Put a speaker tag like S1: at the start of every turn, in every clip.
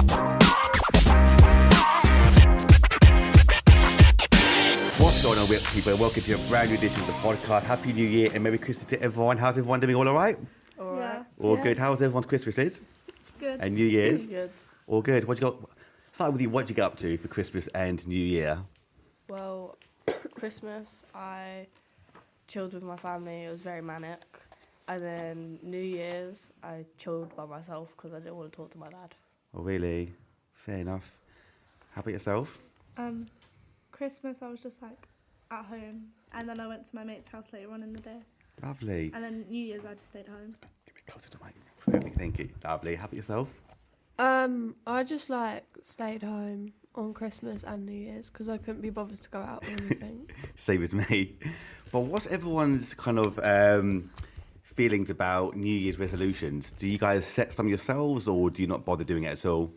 S1: What's going on with people? Welcome to a brand new edition of the podcast. Happy New Year and Merry Christmas to everyone. How's everyone doing? All right?
S2: All right.
S1: All good. How's everyone's Christmases?
S2: Good.
S1: And New Year's?
S2: Good.
S1: All good. What you got? Start with you. What did you get up to for Christmas and New Year?
S2: Well, Christmas, I chilled with my family. It was very manic. And then New Year's, I chilled by myself because I didn't want to talk to my dad.
S1: Oh, really? Fair enough. How about yourself?
S3: Christmas, I was just like at home, and then I went to my mate's house later on in the day.
S1: Lovely.
S3: And then New Year's, I just stayed home.
S1: Get a bit closer to the mic. Perfect. Thank you. Lovely. How about yourself?
S4: I just stayed home on Christmas and New Year's because I couldn't be bothered to go out or anything.
S1: Same as me. But what's everyone's kind of feelings about New Year's resolutions? Do you guys set some yourselves, or do you not bother doing it at all?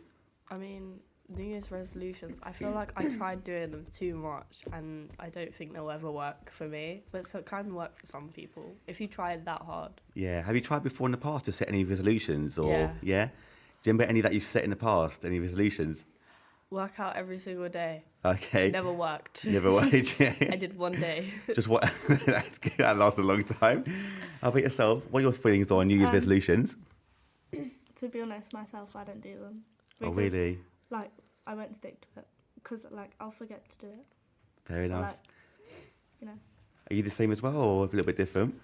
S2: I mean, New Year's resolutions, I feel like I tried doing them too much and I don't think they'll ever work for me. But it can work for some people if you try it that hard.
S1: Yeah. Have you tried before in the past to set any resolutions? Or
S2: Yeah.
S1: Do you remember any that you've set in the past? Any resolutions?
S2: Work out every single day.
S1: Okay.
S2: Never worked.
S1: Never worked. Yeah.
S2: I did one day.
S1: Just what? That lasted a long time. How about yourself? What are your feelings on New Year's resolutions?
S3: To be honest, myself, I don't do them.
S1: Oh, really?
S3: Like, I won't stick to it because, like, I'll forget to do it.
S1: Fair enough.
S3: Like, you know.
S1: Are you the same as well, or a little bit different?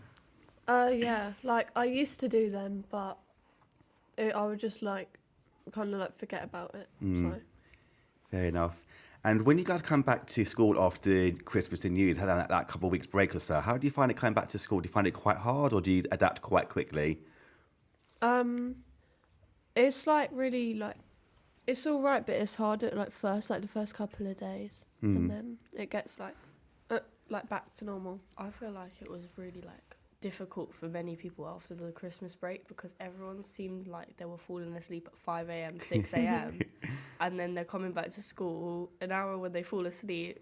S4: Yeah, I used to do them, but I would just kind of forget about it. So.
S1: Fair enough. And when you guys come back to school after Christmas and New Year's, had that couple of weeks break or so, how do you find it coming back to school? Do you find it quite hard, or do you adapt quite quickly?
S4: It's really it's all right, but it's hard at the first couple of days, and then it gets back to normal.
S2: I feel like it was really difficult for many people after the Christmas break because everyone seemed like they were falling asleep at 5 a.m, 6 a.m, and then they're coming back to school an hour when they fall asleep,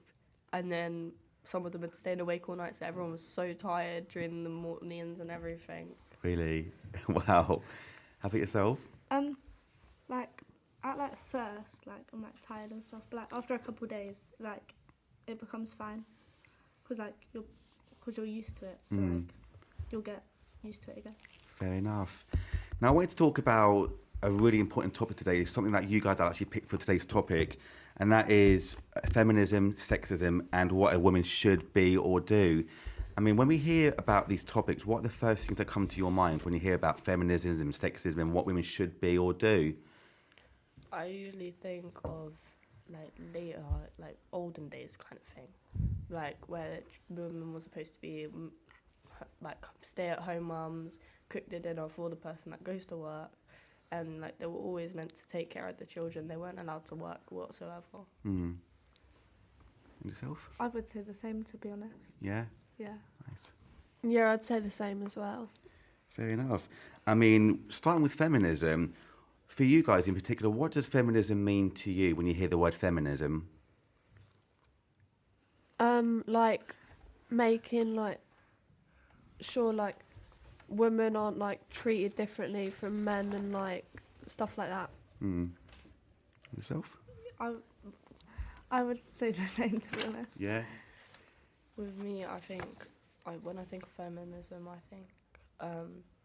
S2: and then some of them had stayed awake all night, so everyone was so tired during the mornings and everything.
S1: Really? Wow. How about yourself?
S3: At first, I'm tired and stuff, but after a couple of days, it becomes fine, because you're used to it, so you'll get used to it again.
S1: Fair enough. Now I wanted to talk about a really important topic today, something that you guys actually picked for today's topic, and that is feminism, sexism, and what a woman should be or do. I mean, when we hear about these topics, what are the first things that come to your mind when you hear about feminism and sexism and what women should be or do?
S2: I usually think of later, olden days kind of thing, where women were supposed to be stay-at-home mums, cook the dinner for the person that goes to work, and they were always meant to take care of the children. They weren't allowed to work whatsoever.
S1: And yourself?
S3: I would say the same, to be honest.
S1: Yeah?
S3: Yeah.
S1: Nice.
S4: Yeah, I'd say the same as well.
S1: Fair enough. I mean, starting with feminism, for you guys in particular, what does feminism mean to you when you hear the word feminism?
S4: Making sure women aren't treated differently from men and stuff like that.
S1: Yourself?
S3: I would say the same, to be honest.
S1: Yeah.
S2: With me, I think, when I think of feminism, I think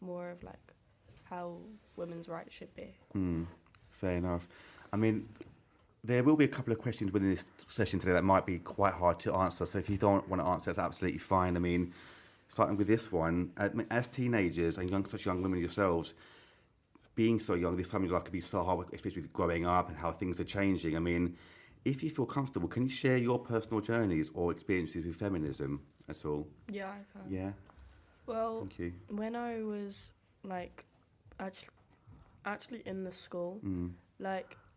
S2: more of how women's rights should be.
S1: Fair enough. I mean, there will be a couple of questions within this session today that might be quite hard to answer, so if you don't want to answer, that's absolutely fine. I mean, starting with this one, as teenagers and such young women yourselves, being so young, this time in your life could be so hard, especially with growing up and how things are changing. I mean, if you feel comfortable, can you share your personal journeys or experiences with feminism at all?
S2: Yeah, I can.
S1: Yeah?
S2: Well,
S1: Thank you.
S2: when I was actually in the school,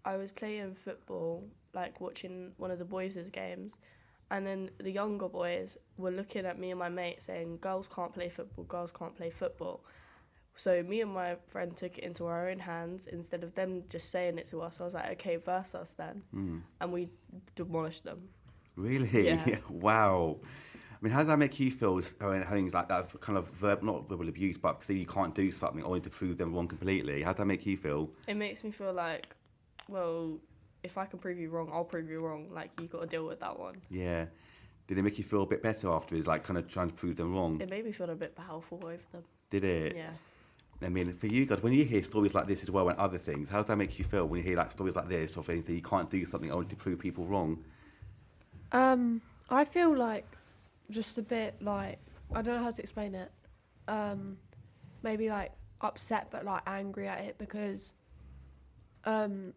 S2: I was playing football, watching one of the boys' games, and then the younger boys were looking at me and my mate saying, girls can't play football, girls can't play football. So me and my friend took it into our own hands instead of them just saying it to us. I was like, okay, verse us then. And we demolished them.
S1: Really?
S2: Yeah.
S1: Wow. I mean, how does that make you feel, having like that kind of not verbal abuse, but saying you can't do something only to prove them wrong completely? How does that make you feel?
S2: It makes me feel like well, if I can prove you wrong, I'll prove you wrong. Like, you got to deal with that one.
S1: Yeah. Did it make you feel a bit better afterwards, like kind of trying to prove them wrong?
S2: It made me feel a bit powerful over them.
S1: Did it?
S2: Yeah.
S1: I mean, for you guys, when you hear stories like this as well and other things, how does that make you feel when you hear like stories like this, or if anything, you can't do something only to prove people wrong?
S4: I feel like just a bit like, I don't know how to explain it. Maybe like upset but like angry at it, because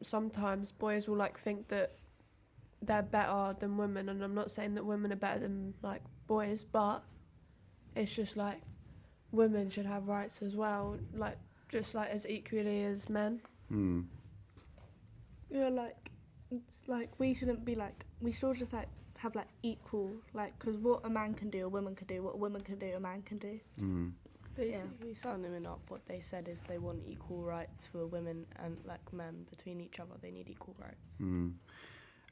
S4: sometimes boys will like think that they're better than women, and I'm not saying that women are better than like boys, but it's just like women should have rights as well, like just like as equally as men.
S3: Yeah, like it's like we shouldn't be like, we should just like have like equal, like, because what a man can do, a woman can do. What a woman can do, a man can do.
S2: Basically, summing up, what they said is they want equal rights for women and like men between each other. They need equal rights.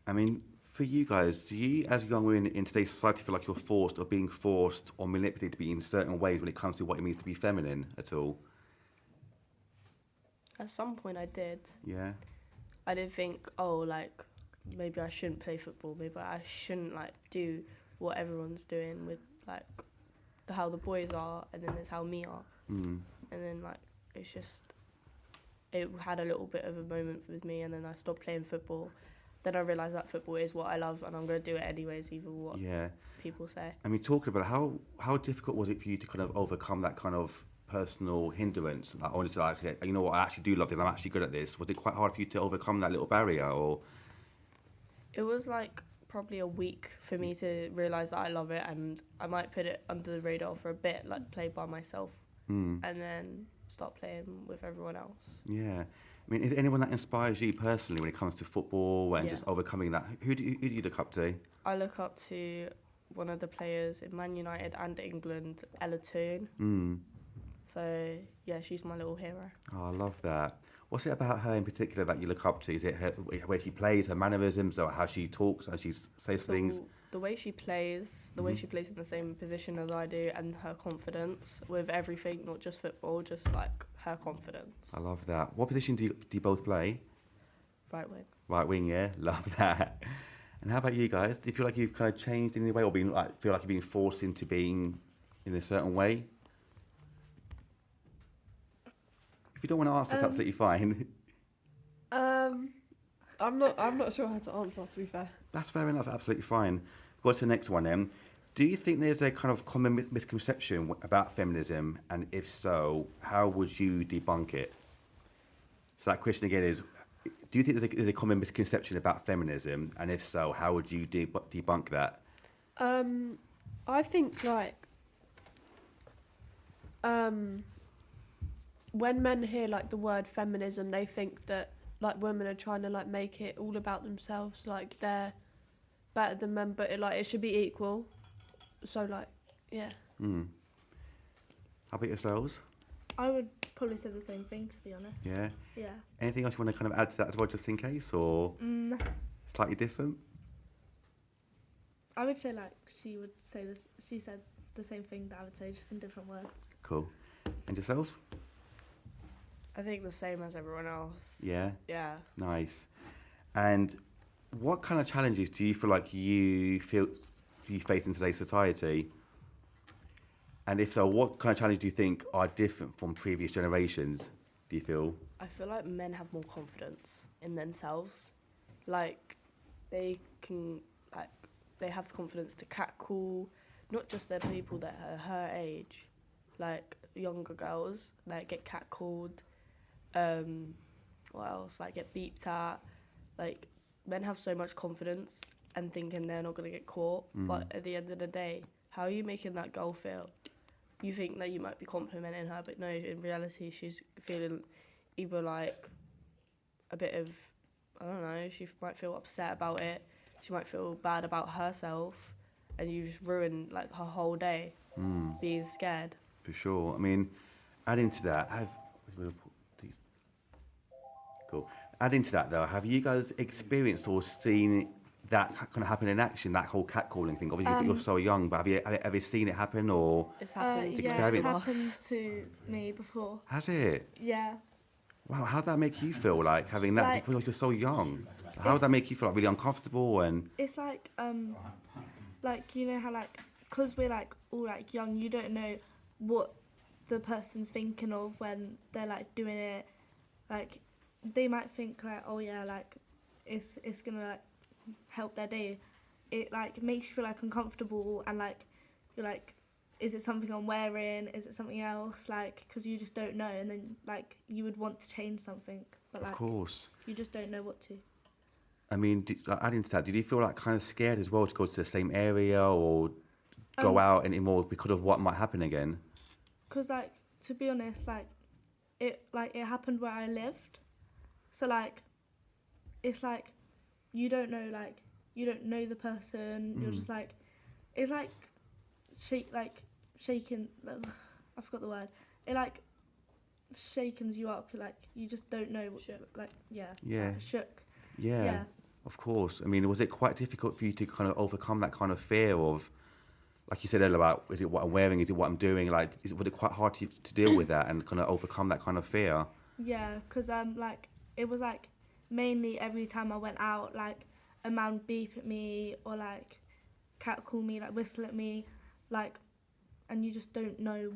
S1: I mean, for you guys, do you, as young women in today's society, feel like you're forced or being forced or manipulated to be in certain ways when it comes to what it means to be feminine at all?
S2: At some point, I did.
S1: Yeah.
S2: I did think, oh, like, maybe I shouldn't play football. Maybe I shouldn't, like, do what everyone's doing with, like, how the boys are, and then there's how me are. And then, like, it's just, it had a little bit of a moment with me, and then I stopped playing football. Then I realised that football is what I love, and I'm going to do it anyways, even what people say.
S1: I mean, talking about how difficult was it for you to kind of overcome that kind of personal hindrance? Like, honestly, like, you know what, I actually do love this, I'm actually good at this. Was it quite hard for you to overcome that little barrier, or?
S2: It was like probably a week for me to realise that I love it, and I might put it under the radar for a bit, like play by myself, and then start playing with everyone else.
S1: Yeah. I mean, is there anyone that inspires you personally when it comes to football and just overcoming that? Who do you look up to?
S2: I look up to one of the players in Man United and England, Ella Toone. So, yeah, she's my little hero.
S1: Oh, I love that. What's it about her in particular that you look up to? Is it her, where she plays, her mannerisms, or how she talks, how she says things?
S2: The way she plays, the way she plays in the same position as I do, and her confidence with everything, not just football, just like her confidence.
S1: I love that. What position do you both play?
S2: Right wing.
S1: Right wing, yeah. Love that. And how about you guys? Do you feel like you've kind of changed in any way, or feel like you've been forced into being in a certain way? If you don't want to answer, that's absolutely fine.
S4: I'm not sure how to answer, to be fair.
S1: That's fair enough, absolutely fine. Go to the next one then. Do you think there's a kind of common misconception about feminism? And if so, how would you debunk it? So that question again is, do you think there's a common misconception about feminism? And if so, how would you debunk that?
S4: I think, like, when men hear, like, the word feminism, they think that, like, women are trying to, like, make it all about themselves, like, they're better than men, but it should be equal. So, like, yeah.
S1: How about yourselves?
S3: I would probably say the same thing, to be honest.
S1: Yeah?
S3: Yeah.
S1: Anything else you want to kind of add to that as well, just in case, or slightly different?
S3: I would say, like, she would say this, she said the same thing that I would say, just in different words.
S1: Cool. And yourself?
S2: I think the same as everyone else.
S1: Yeah?
S2: Yeah.
S1: Nice. And what kind of challenges do you feel like you face in today's society? And if so, what kind of challenges do you think are different from previous generations, do you feel?
S2: I feel like men have more confidence in themselves. Like, they can, like, they have the confidence to catcall, not just the people that are her age, like younger girls, like, get catcalled. What else? Like, get beeped at. Like, men have so much confidence and thinking they're not going to get caught. But at the end of the day, how are you making that girl feel? You think that you might be complimenting her, but no, in reality, she's feeling either like a bit of, I don't know, she might feel upset about it. She might feel bad about herself, and you just ruin like her whole day being scared.
S1: For sure. I mean, adding to that, Cool. Adding to that, though, have you guys experienced or seen that kind of happen in action, that whole catcalling thing? Obviously, you're so young, but have you ever seen it happen, or?
S2: It's happened
S3: Yeah,
S2: to
S3: it's
S2: us.
S3: happened to me before.
S1: Has it?
S3: Yeah.
S1: Wow, how did that make you feel, like, having that,
S3: Like,
S1: because you're so young? How did that make you feel, like, really uncomfortable and...
S3: It's like you know how like, cause we're like all like young, you don't know what the person's thinking of when they're like doing it. Like, they might think like, oh yeah, like it's gonna like help their day. It like makes you feel like uncomfortable, and like you're like, is it something I'm wearing? Is it something else? Like, because you just don't know, and then like you would want to change something, but like
S1: Of course.
S3: you just don't know what to.
S1: I mean, adding to that, did you feel like kind of scared as well to go to the same area or go out anymore because of what might happen again?
S3: Because like, to be honest, like it happened where I lived, so like it's like you don't know the person. You're just like, it's like shaking. I forgot the word. It like shakens you up. Like you just don't know what. Like shook.
S1: Yeah, of course. I mean, was it quite difficult for you to kind of overcome that kind of fear of, like you said earlier, about is it what I'm wearing, is it what I'm doing? Like, was it quite hard to deal with that and kind of overcome that kind of fear?
S3: Yeah, because like it was like mainly every time I went out, like a man would beep at me or like catcall me, like whistle at me, like, and you just don't know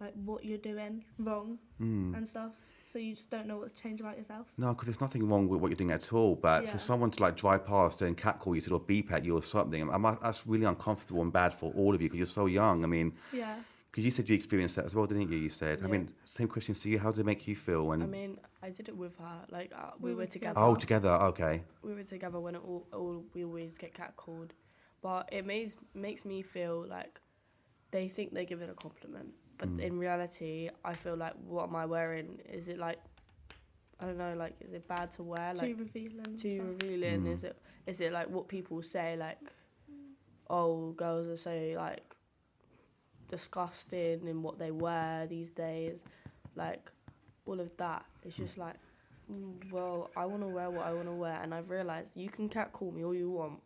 S3: like what you're doing wrong and stuff. So you just don't know what to change about yourself.
S1: No, because there's nothing wrong with what you're doing at all. But for someone to like drive past and catcall you, or beep at you or something, that's really uncomfortable and bad for all of you because you're so young. I mean, because you said you experienced that as well, didn't you? You said.
S2: Yeah.
S1: I mean, same questions to you. How did it make you feel? And
S2: I mean, I did it with her. Like we were together.
S1: oh, together. Okay.
S2: We were together when we always get catcalled, but it makes me feel like they think they're giving a compliment, but in reality, I feel like, what am I wearing? Is it like, I don't know, like, is it bad to wear? Like,
S3: Too revealing.
S2: too revealing? Is it like what people say, like, oh, girls are so like disgusting in what they wear these days, like all of that. It's just like, well, I want to wear what I want to wear, and I've realised you can catcall me all you want,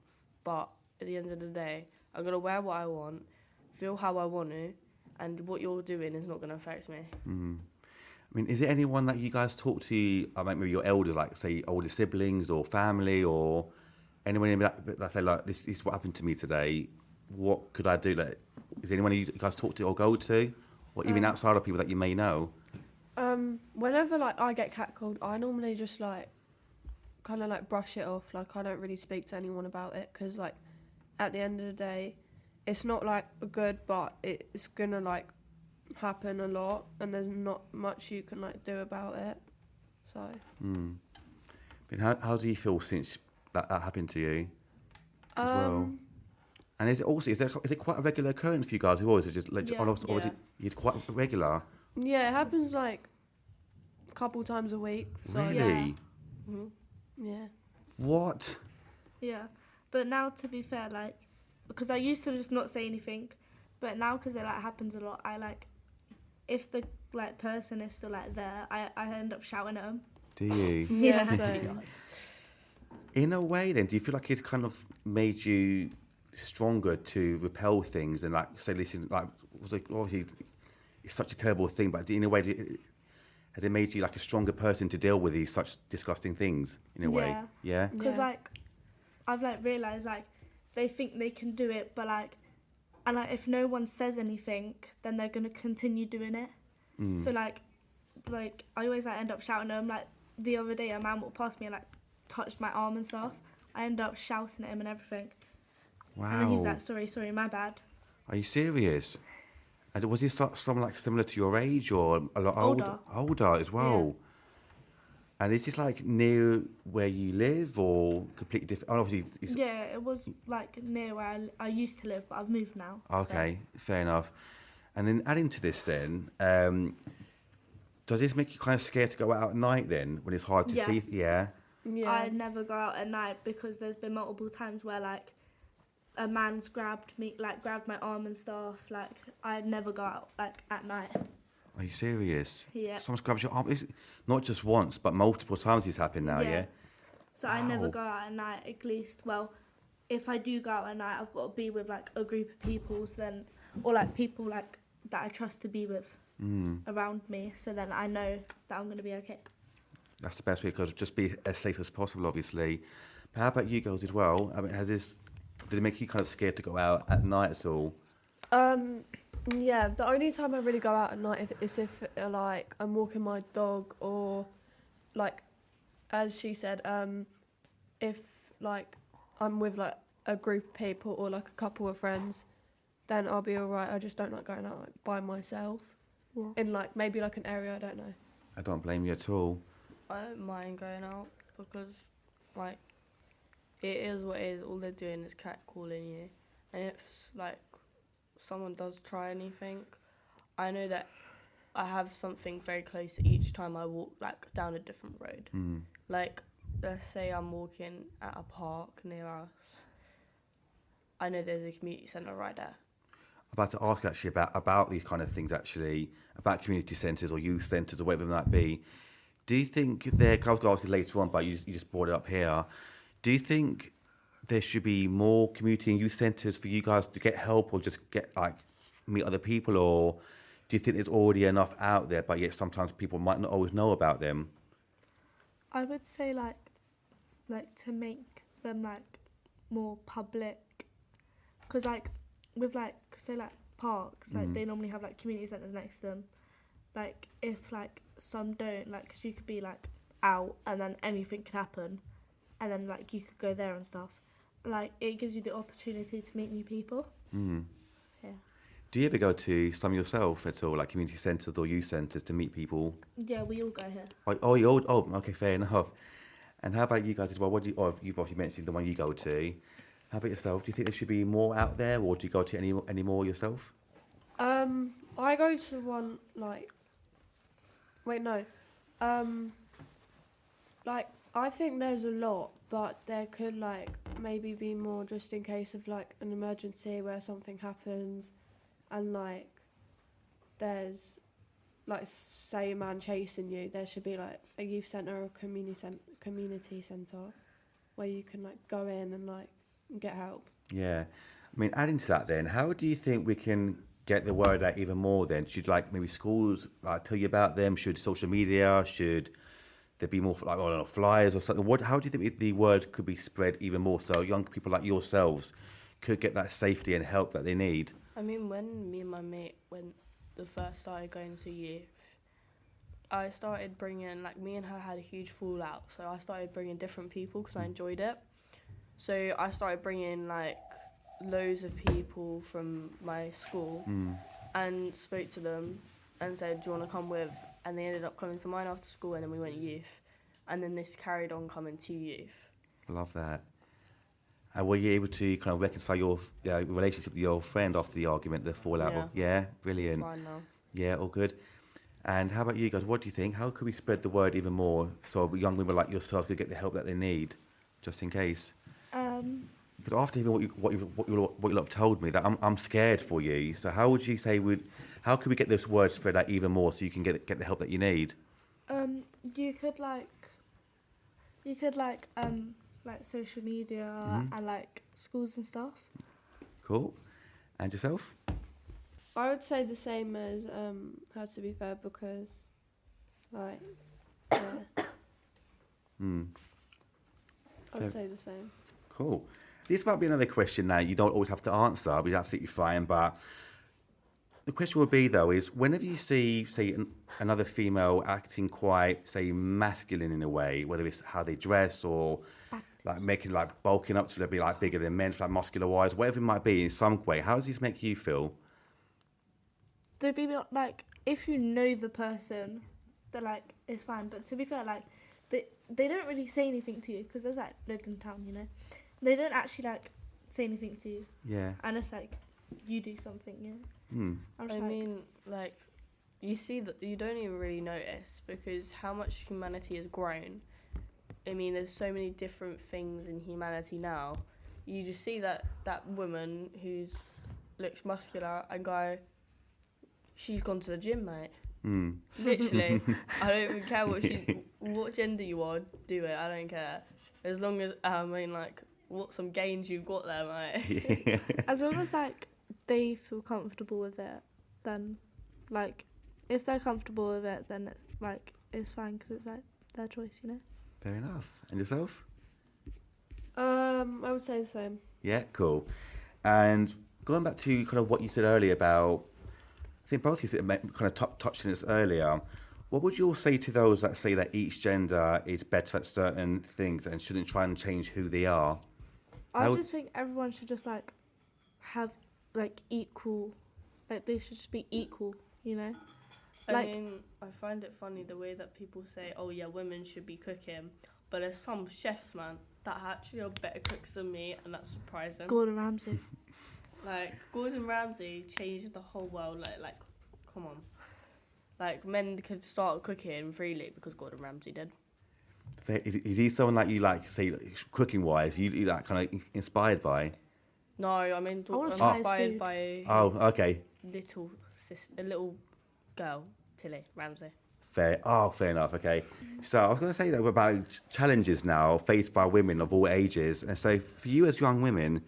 S2: but at the end of the day, I'm gonna wear what I want, feel how I want to, and what you're doing is not gonna affect me.
S1: I mean, is there anyone that you guys talk to, maybe your elders, like say older siblings or family, or anyone that say like, this is what happened to me today? What could I do? Like, is there anyone you guys talk to or go to, or even outside of people that you may know?
S4: Whenever like I get catcalled, I normally just like kind of like brush it off. Like, I don't really speak to anyone about it because like at the end of the day, it's not like good, but it's gonna like happen a lot, and there's not much you can like do about it. So.
S1: But how do you feel since that happened to you as well? And is it quite a regular occurrence for you guys, or is it just like you're quite regular?
S4: Yeah, it happens like a couple times a week. So.
S1: Really?
S4: Yeah.
S1: What?
S3: Yeah, but now, to be fair, like, because I used to just not say anything, but now because it like happens a lot, I like, if the like person is still like there, I end up shouting at them.
S1: Do you?
S4: Yeah. So.
S1: In a way, then, do you feel like it kind of made you stronger to repel things and like say, listen, like, was like, obviously it's such a terrible thing, but in a way, has it made you like a stronger person to deal with these such disgusting things in a way? Yeah.
S3: Because like, I've like realised like they think they can do it, but like, and like if no one says anything, then they're gonna continue doing it. So like I always like end up shouting at them. Like the other day, a man walked past me and like touched my arm and stuff. I ended up shouting at him and everything.
S1: Wow.
S3: And then he was like, sorry, my bad.
S1: Are you serious? And was he someone like similar to your age or a lot older? Older as well. Yeah. And is this like near where you live or completely different? Oh, obviously,
S3: yeah, it was like near where I used to live, but I've moved now.
S1: Okay, so. Fair enough. And then adding to this then, does this make you kind of scared to go out at night then when it's hard to see? Yeah.
S3: I never go out at night because there's been multiple times where like a man's grabbed my arm and stuff. Like, I'd never go out like at night.
S1: Are you serious?
S3: Yeah.
S1: Someone's grabbed your arm. It's not just once, but multiple times it's happened now, yeah?
S3: So I never go out at night, at least. Well, if I do go out at night, I've got to be with like a group of people, or like people like that I trust to be with around me, so then I know that I'm going to be okay.
S1: That's the best way, because just be as safe as possible, obviously. But how about you girls as well? I mean, did it make you kind of scared to go out at night at all?
S4: Yeah, the only time I really go out at night is if like I'm walking my dog, or like, as she said, if like I'm with like a group of people or like a couple of friends, then I'll be alright. I just don't like going out like by myself in like maybe like an area I don't know.
S1: I don't blame you at all.
S2: I don't mind going out because, like, it is what it is. All they're doing is catcalling you. And if, like, someone does try anything, I know that I have something very close each time I walk, like, down a different road. Like, let's say I'm walking at a park near us. I know there's a community centre right there.
S1: I'm about to ask actually about these kind of things, actually, about community centres or youth centres or whatever it might be. Do you think I was going to ask you later on, but you just brought it up here. Do you think there should be more community and youth centres for you guys to get help, or just get like meet other people, or do you think there's already enough out there, but yet sometimes people might not always know about them?
S3: I would say like to make them like more public, because like with like say like parks, like they normally have like community centres next to them. Like if like some don't, like, because you could be like out and then anything could happen, and then like you could go there and stuff. Like it gives you the opportunity to meet new people. Yeah.
S1: Do you ever go to some yourself at all, like community centres or youth centres, to meet people?
S3: Yeah, we all go here.
S1: Okay, fair enough. And how about you guys as well? You've obviously mentioned the one you go to. How about yourself? Do you think there should be more out there, or do you go to any more yourself?
S4: I go to one like. Wait, no. Like I think there's a lot, but there could like maybe be more just in case of like an emergency where something happens, and like there's like say a man chasing you. There should be like a youth centre or community centre where you can like go in and like get help.
S1: Yeah. I mean, adding to that then, how do you think we can get the word out even more then? Should like maybe schools tell you about them? Should social media, should there be more like, I don't know, flyers or something? How do you think the word could be spread even more so young people like yourselves could get that safety and help that they need?
S2: I mean, when me and my mate, when the first started going to youth, I started bringing, like, me and her had a huge fallout, so I started bringing different people because I enjoyed it. So I started bringing, like, loads of people from my school and spoke to them and said, do you want to come with? And they ended up coming to mine after school, and then we went youth. And then this carried on coming to youth.
S1: Love that. And were you able to kind of reconcile your relationship with your friend after the argument, the fallout? Yeah, brilliant.
S2: Fine now.
S1: Yeah, all good. And how about you guys? What do you think? How could we spread the word even more so young women like yourself could get the help that they need, just in case? Because after hearing what you have told me, that I'm scared for you. So how would you say how could we get this word spread out even more so you can get the help that you need?
S3: You could like social media and like schools and stuff.
S1: Cool. And yourself?
S4: I would say the same as her, to be fair, because like I'd say the same.
S1: Cool. This might be another question now you don't always have to answer, but it's absolutely fine. But the question would be, though, is whenever you see, say, another female acting quite, say, masculine in a way, whether it's how they dress or like making, like, bulking up to be, like, bigger than men, like, muscular-wise, whatever it might be in some way, how does this make you feel?
S3: To be like, if you know the person, then like it's fine. But to be fair, like they don't really say anything to you because there's like loads in town, you know. They don't actually like say anything to you.
S1: Yeah.
S3: And it's like you do something, you know.
S2: I mean, like, you see that you don't even really notice because how much humanity has grown. I mean, there's so many different things in humanity now. You just see that woman who's looks muscular and go, she's gone to the gym, mate. Literally. I don't even care what gender you are, do it. I don't care. As long as, what some gains you've got there, mate.
S3: As long as, like, they feel comfortable with it, then, like, if they're comfortable with it, then it's, like, it's fine because it's, like, their choice, you know.
S1: Fair enough. And yourself?
S4: I would say the same.
S1: Yeah, cool. And going back to kind of what you said earlier about, I think both of you kind of touched on this earlier. What would you all say to those that say that each gender is better at certain things and shouldn't try and change who they are?
S3: I just think everyone should just like have like equal, like they should just be equal, you know.
S2: I mean, I find it funny the way that people say, oh yeah, women should be cooking, but there's some chefs, man, that actually are better cooks than me, and that's surprising.
S3: Gordon Ramsay.
S2: Like, Gordon Ramsay changed the whole world, like, come on. Like, men could start cooking freely because Gordon Ramsay did.
S1: Is he someone like you like, say, cooking-wise, you like kind of inspired by?
S2: No, I mean,
S3: I wanna
S2: I'm
S3: try his
S2: inspired
S3: food.
S2: by
S1: Oh, okay.
S2: a little girl, Tilly Ramsay.
S1: Fair enough, okay. So I was going to say though about challenges now faced by women of all ages. And so for you as young women,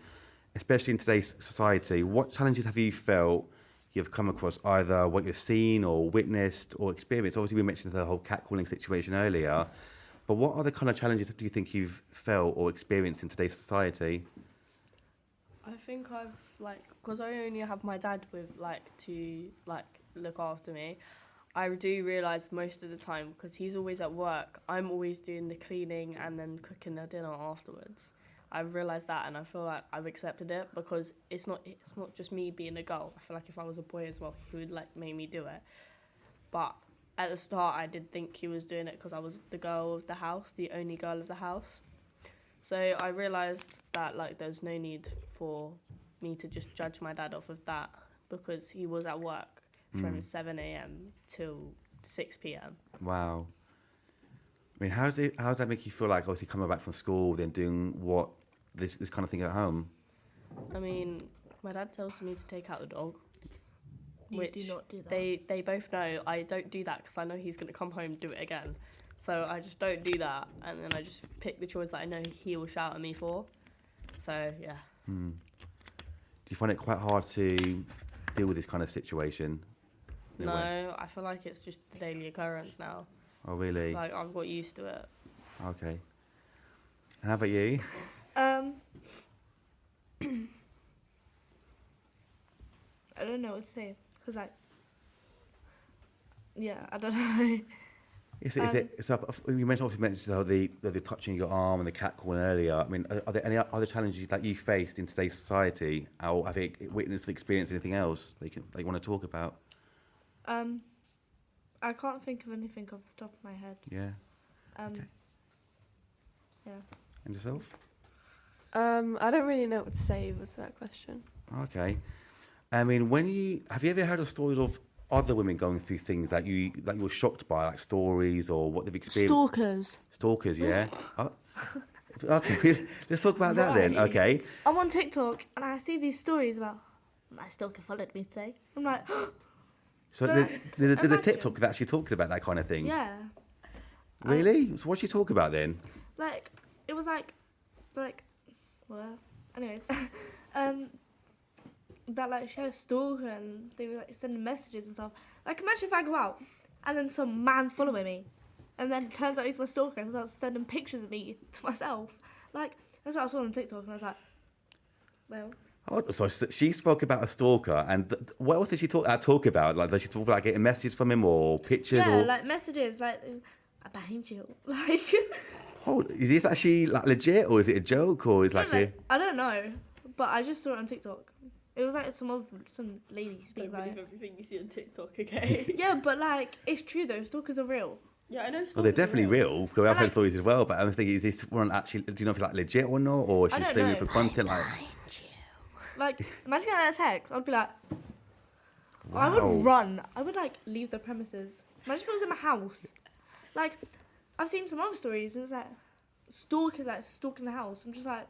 S1: especially in today's society, what challenges have you felt you've come across, either what you've seen or witnessed or experienced? Obviously we mentioned the whole catcalling situation earlier, but what other kind of challenges do you think you've felt or experienced in today's society?
S2: I think I've, like, because I only have my dad to look after me, I do realise most of the time, because he's always at work, I'm always doing the cleaning and then cooking the dinner afterwards. I've realised that, and I feel like I've accepted it, because it's not just me being a girl. I feel like if I was a boy as well, he would like make me do it. But at the start, I did think he was doing it because I was the girl of the house, the only girl of the house. So I realised that like there's no need for me to just judge my dad off of that, because he was at work from 7 a.m. till 6 p.m.
S1: Wow. I mean, how does that make you feel, like obviously coming back from school, then doing what this kind of thing at home?
S2: I mean, my dad tells me to take out the dog.
S3: You
S2: which
S3: do not do that.
S2: They both know I don't do that because I know he's going to come home and do it again. So I just don't do that, and then I just pick the chores that I know he will shout at me for. So, yeah.
S1: Do you find it quite hard to deal with this kind of situation? in a way?
S2: No, I feel like it's just a daily occurrence now.
S1: Oh, really?
S2: Like, I've got used to it.
S1: Okay. And how about you?
S3: I don't know what to say, because like, yeah, I don't know.
S1: You mentioned how the touching your arm and the catcalling earlier. I mean, are there any other challenges that you faced in today's society, or have you witnessed or experienced anything else that you want to talk about?
S3: I can't think of anything off the top of my head.
S1: Yeah.
S3: Okay. Yeah.
S1: And yourself?
S4: I don't really know what to say with that question.
S1: Okay. I mean, have you ever heard of stories of other women going through things that you were shocked by, like stories or what they've experienced?
S3: Stalkers.
S1: Stalkers, yeah. Okay, let's talk about that then. Okay.
S3: I'm on TikTok and I see these stories about my stalker followed me today. I'm like,
S1: So the TikTok that actually talks about that kind of thing?
S3: yeah.
S1: Really? So what she talk about then?
S3: Like, it was like, well, anyways, that like she had a stalker and they were like sending messages and stuff. Like, imagine if I go out and then some man's following me, and then it turns out he's my stalker and starts sending pictures of me to myself. Like, that's what I saw on TikTok, and I was like, well.
S1: Oh, so she spoke about a stalker, and what else did she talk about? Like, did she talk about getting messages from him or pictures?
S3: Yeah,
S1: or
S3: like messages, like, I'm behind you. Like,
S1: oh, is this actually like legit, or is it a joke, or is
S3: I don't know, but I just saw it on TikTok. It was like some lady speaking about it.
S2: everything you see on TikTok, okay?
S3: Yeah, but like, it's true though, stalkers are real.
S2: Yeah, I know.
S1: Well, they're definitely real. Because I've heard
S3: like-
S1: stories as well, but I'm thinking, is this one actually? Do you know if it's like legit or not, or is
S3: I
S1: she
S3: don't
S1: doing it
S3: know.
S1: for content? Like,
S3: Like, imagine getting a text, I'd be like, I
S1: wow.
S3: would run. I would like leave the premises. Imagine if it was in my house. Like, I've seen some other stories, and it's like stalkers like stalking the house. I'm just like,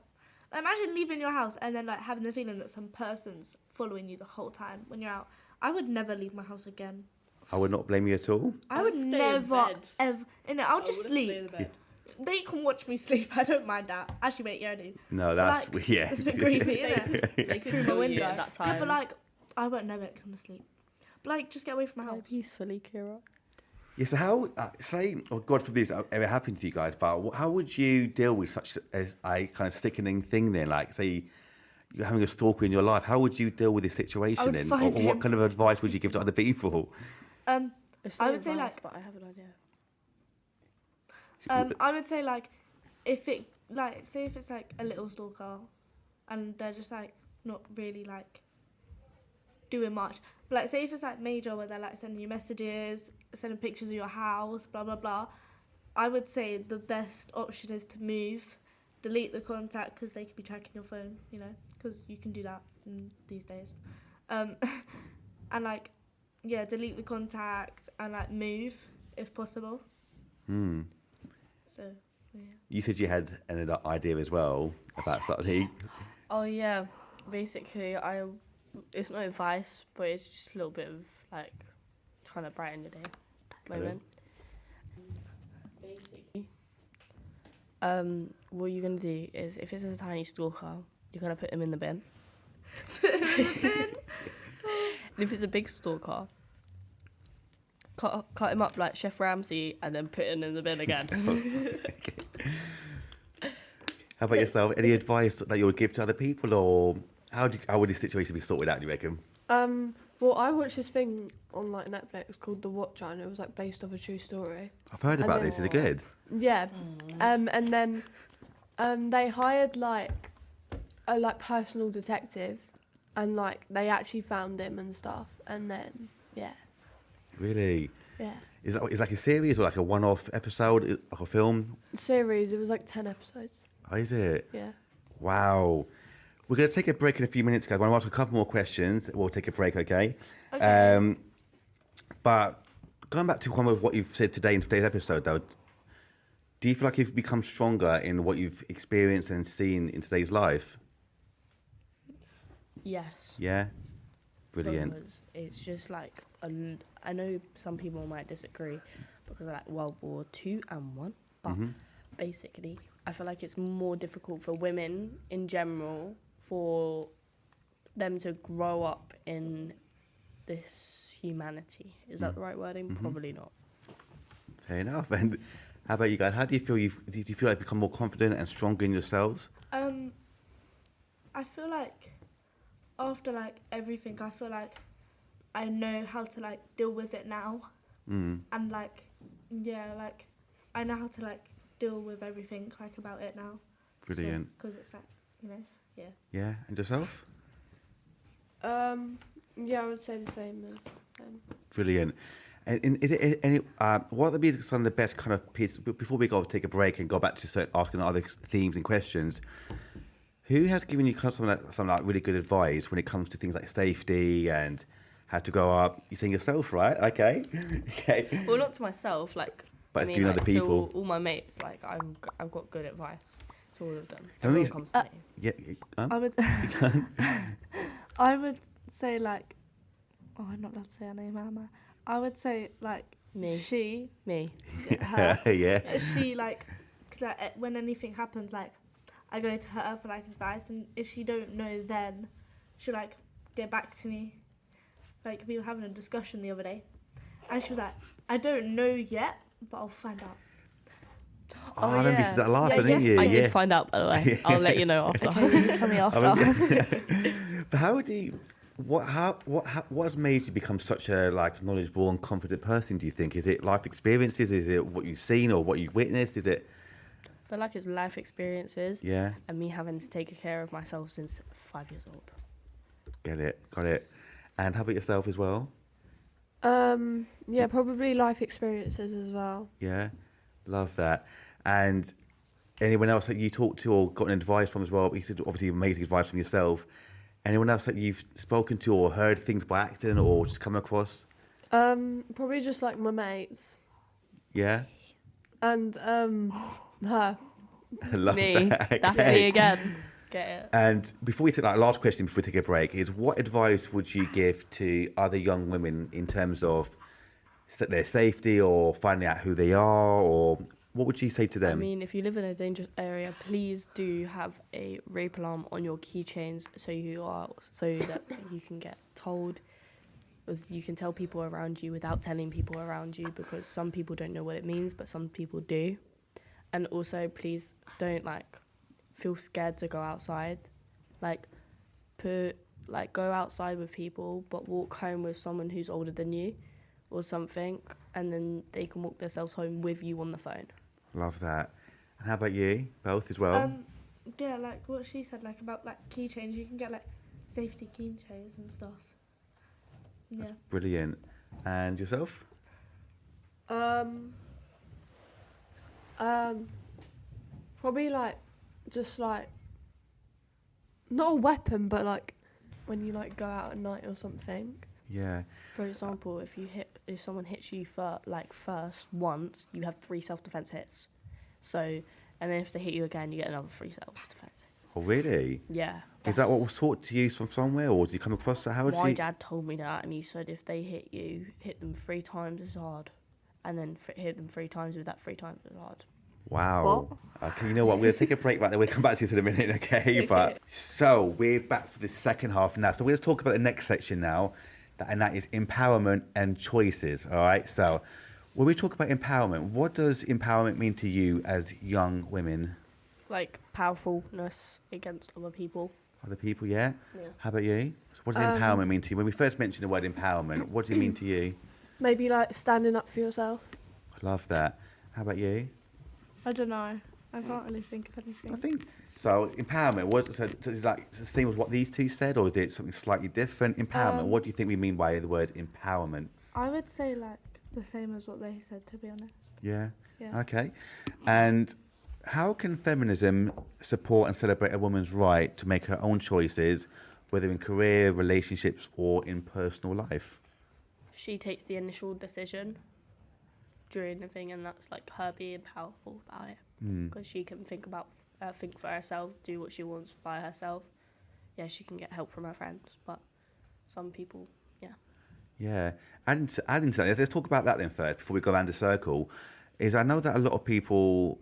S3: imagine leaving your house and then like having the feeling that some person's following you the whole time when you're out. I would never leave my house again.
S1: I would not blame you at all.
S3: I
S2: I
S3: would
S2: would stay in
S3: never
S2: bed.
S3: ever. I'll just sleep.
S2: Bed.
S3: They can watch me sleep. I don't mind that. Actually, wait, yeah, I do.
S1: No, that's
S3: like,
S1: yeah.
S3: It's a bit creepy, isn't it?
S2: They could
S3: Through my
S2: kill you
S3: window.
S2: at that
S3: Yeah, but
S2: time.
S3: like, I won't never come to sleep. But like, just get away from my
S2: Die
S3: house.
S2: peacefully, Kira.
S1: Yeah, so how, say, or God forbid this ever happened to you guys, but how would you deal with such a kind of sickening thing then? Like, say, you're having a stalker in your life, how would you deal with this situation
S3: would
S1: then?
S3: find
S1: Or
S3: him.
S1: what kind of advice would you give to other people?
S2: It's
S3: I
S2: not
S3: would say,
S2: advice,
S3: like-
S2: but I have an idea.
S3: I would say like if it like say if it's like a little stalker and they're just like not really like doing much. But like say if it's like major where they're like sending you messages, sending pictures of your house, blah blah blah. I would say the best option is to move, delete the contact because they could be tracking your phone, you know, because you can do that these days. And like yeah, delete the contact and like move if possible. So, yeah.
S1: You said you had an idea as well about something.
S2: Oh yeah, basically it's not advice, but it's just a little bit of like trying to brighten your day moment. Basically, what you're gonna do is if it's a tiny stalker, you're gonna put him in the bin. And if it's a big stalker, cut him up like Chef Ramsay and then put him in the bin again.
S1: How about yourself? Any advice that you would give to other people, or how would this situation be sorted out, do you reckon?
S4: Well, I watched this thing on like Netflix called The Watcher, and it was like based off a true story.
S1: I've heard about
S4: then-
S1: this. Is it good?
S4: Yeah. And then they hired like a like personal detective, and like they actually found him and stuff. And then yeah,
S1: Really?
S4: yeah.
S1: Is it like a series or like a one-off episode, like a film?
S4: Series. It was like 10 episodes.
S1: Oh, is it?
S4: Yeah.
S1: Wow. We're going to take a break in a few minutes, guys. I want to ask a couple more questions. We'll take a break, okay?
S3: Okay.
S1: But going back to one of what you've said today in today's episode, though, do you feel like you've become stronger in what you've experienced and seen in today's life?
S2: Yes.
S1: Yeah? Brilliant.
S2: Because it's just like I know some people might disagree because of like World War II and One, but basically I feel like it's more difficult for women in general for them to grow up in this humanity. Is that the right wording? Probably not.
S1: Fair enough. And how about you guys? How do you feel? Do you feel like you've become more confident and stronger in yourselves?
S3: I feel like after like everything, I feel like I know how to like deal with it now, and like yeah, like I know how to like deal with everything like about it now.
S1: Brilliant.
S3: Because it's like you know, yeah.
S1: Yeah. And yourself?
S4: Yeah, I would say the same as them.
S1: Brilliant. And is it any? What would be some of the best kind of pieces before we go take a break and go back to asking other themes and questions? Who has given you kind of some like really good advice when it comes to things like safety and how to grow up? You saying yourself, right? Okay. Okay.
S2: Well, not to myself, like.
S1: But
S2: I
S1: it's
S2: mean,
S1: giving
S2: like,
S1: other
S2: to
S1: people.
S2: all my mates, like I've got good advice to all of them.
S1: I mean,
S2: Everyone comes to me.
S1: Yeah.
S3: I would. I would say like, oh, I'm not allowed to say her name, am I? I would say like
S2: Me.
S3: she,
S2: Me.
S3: her.
S1: Yeah.
S3: She like, cause like, when anything happens, like I go to her for like advice, and if she don't know, then she'll like get back to me. Like we were having a discussion the other day, and she was like, "I don't know yet, but I'll find out."
S1: Oh, I remember you said that last,
S3: Yeah,
S1: didn't
S3: yes,
S1: you?
S2: I
S1: Yeah.
S2: did find out, by the way. I'll let you know after.
S3: Okay, you tell me after.
S1: But how do you? What has made you become such a like knowledgeable and confident person? Do you think? Is it life experiences? Is it what you've seen or what you've witnessed? Is it?
S2: I feel like it's life experiences
S1: Yeah.
S2: and me having to take care of myself since 5 years old.
S1: Get it. Got it. And how about yourself as well?
S4: Yeah, probably life experiences as well.
S1: Yeah. Love that. And anyone else that you talked to or gotten advice from as well? You said obviously amazing advice from yourself. Anyone else that you've spoken to or heard things by accident or just come across?
S4: Probably just like my mates
S1: Yeah.
S4: and her.
S1: I love
S2: Me.
S1: that.
S2: That's
S1: Okay.
S2: me again. Get it?
S1: And before we take that last question, before we take a break, is what advice would you give to other young women in terms of their safety or finding out who they are, or what would you say to them?
S2: I mean, if you live in a dangerous area, please do have a rape alarm on your keychains so that you can get told you can tell people around you without telling people around you, because some people don't know what it means, but some people do. And also, please don't like feel scared to go outside. Like, go outside with people, but walk home with someone who's older than you or something, and then they can walk themselves home with you on the phone.
S1: Love that. And how about you, both as well?
S3: Yeah, like what she said, like about like keychains, you can get like safety keychains and stuff. Yeah.
S1: That's brilliant. And yourself?
S4: Probably like just like not a weapon, but like when you like go out at night or something.
S1: Yeah.
S2: For example, if someone hits you first once, you have 3 self-defense hits. So, and then if they hit you again, you get another 3 self-defense hits.
S1: Oh, really?
S2: Yeah.
S1: Is that what was taught to you from somewhere, or did you come across that? How did
S2: My
S1: you...
S2: dad told me that, and he said if they hit you, hit them 3 times as hard, and then hit them 3 times with that 3 times as hard.
S1: Wow. Okay, you know what? We're going to take a break right there. We'll come back to this in a minute, okay? But so we're back for the second half now. So we're going to talk about the next section now, and that is empowerment and choices. All right. So when we talk about empowerment, what does empowerment mean to you as young women?
S2: Like powerfulness against other people.
S1: Other people, yeah?
S2: Yeah.
S1: How about you? So what does empowerment mean to you? When we first mentioned the word empowerment, what does it mean to you?
S4: Maybe like standing up for yourself.
S1: I love that. How about you?
S3: I don't know. I can't really think of anything.
S1: I think so. Empowerment. So is like the same as what these two said, or is it something slightly different? Empowerment. What do you think we mean by the word empowerment?
S3: I would say like the same as what they said, to be honest.
S1: Yeah.
S3: Yeah.
S1: Okay. And how can feminism support and celebrate a woman's right to make her own choices, whether in career, relationships, or in personal life?
S2: She takes the initial decision during the thing, and that's like her being powerful about it, because she can think for herself, do what she wants by herself. Yeah, she can get help from her friends, but some people, yeah.
S1: Yeah. Adding to that, let's talk about that then first before we go around the circle. Is I know that a lot of people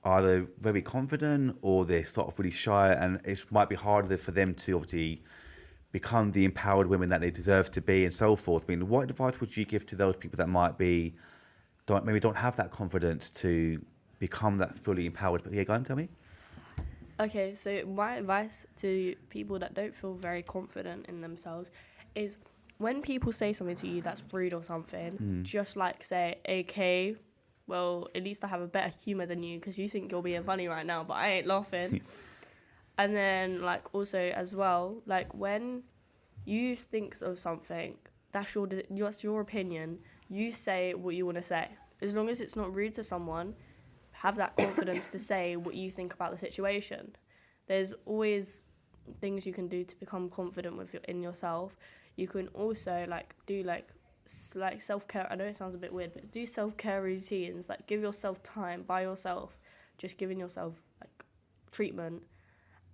S1: are they very confident, or they're sort of really shy, and it might be harder for them to obviously become the empowered women that they deserve to be, and so forth. I mean, what advice would you give to those people that might be don't have that confidence to become that fully empowered? But yeah, go on, tell me.
S2: Okay, so my advice to people that don't feel very confident in themselves is when people say something to you that's rude or something, just like say, okay, well, at least I have a better humour than you, because you think you're being funny right now, but I ain't laughing. And then, like, also as well, like, when you think of something, that's your opinion, you say what you want to say. As long as it's not rude to someone, have that confidence to say what you think about the situation. There's always things you can do to become confident in yourself. You can also, like, do, like self-care. I know it sounds a bit weird, but do self-care routines. Like, give yourself time by yourself, just giving yourself, like, treatment.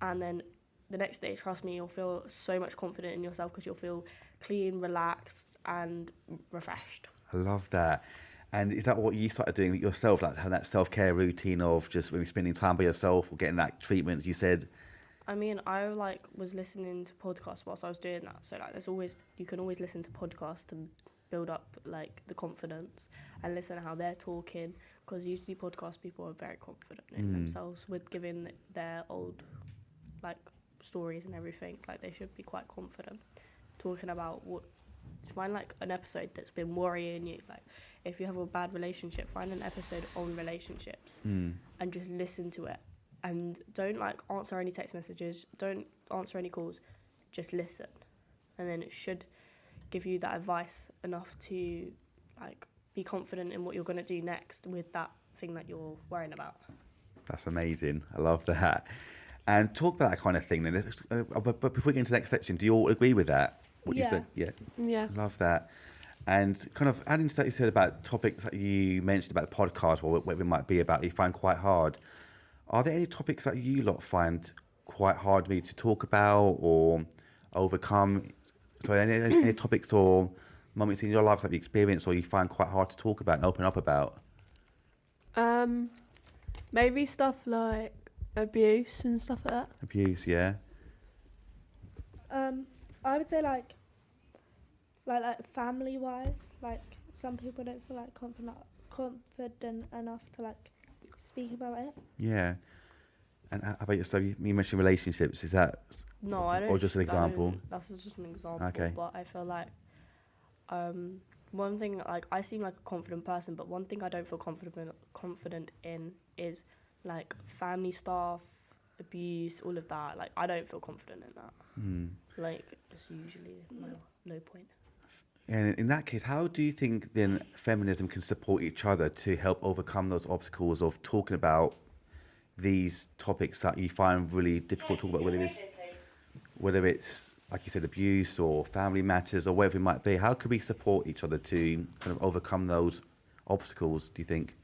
S2: And then the next day, trust me, you'll feel so much confident in yourself, because you'll feel clean, relaxed, and refreshed.
S1: I love that. And is that what you started doing yourself, like having that self-care routine of just maybe spending time by yourself or getting that treatment, you said?
S2: I mean, I was listening to podcasts whilst I was doing that. So you can always listen to podcasts to build up like the confidence and listen to how they're talking, because usually podcast people are very confident in themselves with giving their old like stories and everything. Like, they should be quite confident talking about find like an episode that's been worrying you. Like, if you have a bad relationship, find an episode on relationships and just listen to it. And don't like answer any text messages, don't answer any calls, just listen. And then it should give you that advice enough to like be confident in what you're going to do next with that thing that you're worrying about.
S1: That's amazing. I love that. And talk about that kind of thing then. But before we get into the next section, do you all agree with that? What you said? Yeah.
S4: Yeah.
S1: Love that. And kind of adding to that, you said about topics that you mentioned about the podcast, or whatever it might be about, you find quite hard. Are there any topics that you lot find quite hard maybe to talk about or overcome? So any topics or moments in your lives that you experienced or you find quite hard to talk about and open up about?
S4: Maybe stuff like abuse and stuff like that.
S1: Abuse, yeah.
S3: I would say like like family wise, like some people don't feel like confident enough to like speak about it.
S1: Yeah. And how about yourself? You mentioned relationships. Is that,
S2: No, I don't.
S1: or just an example?
S2: That's just an example.
S1: Okay.
S2: But I feel like one thing, like I seem like a confident person, but one thing I don't feel confident in is like family stuff, abuse, all of that. Like I don't feel confident in that. Like it's usually my low point.
S1: And in that case, how do you think then feminism can support each other to help overcome those obstacles of talking about these topics that you find really difficult to talk about, whether it's like you said, abuse or family matters or whatever it might be? How could we support each other to kind of overcome those obstacles, do you think?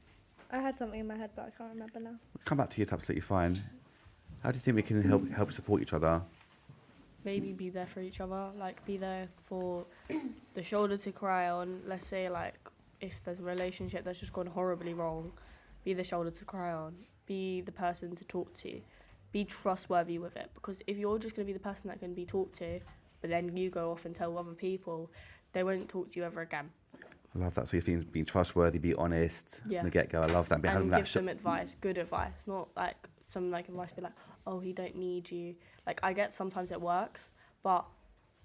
S3: I had something in my head, but I can't remember now.
S1: We'll come back to you, it's absolutely fine. How do you think we can help support each other?
S2: Maybe be there for each other, like be there for the shoulder to cry on. Let's say like if there's a relationship that's just gone horribly wrong, be the shoulder to cry on, be the person to talk to, be trustworthy with it. Because if you're just going to be the person that can be talked to, but then you go off and tell other people, they won't talk to you ever again.
S1: I love that. So you're being trustworthy, be honest
S2: Yeah.
S1: from the get-go. I love that.
S2: And give them advice, good advice, not like some like advice be like, oh, he don't need you. Like I get sometimes it works, but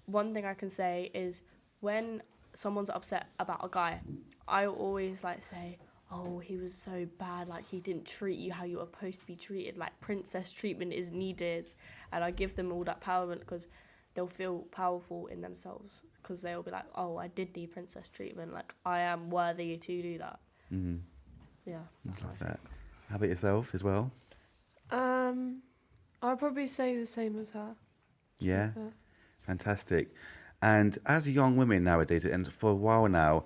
S2: one thing I can say is when someone's upset about a guy, I always like say, oh, he was so bad, like he didn't treat you how you were supposed to be treated, like princess treatment is needed. And I give them all that empowerment because they'll feel powerful in themselves because they'll be like, oh, I did need princess treatment, like I am worthy to do that.
S1: Mm-hmm.
S2: Yeah.
S1: I love that. How about yourself as well?
S4: I'd probably say the same as her.
S1: Yeah,
S4: Yeah.
S1: fantastic. And as young women nowadays, and for a while now,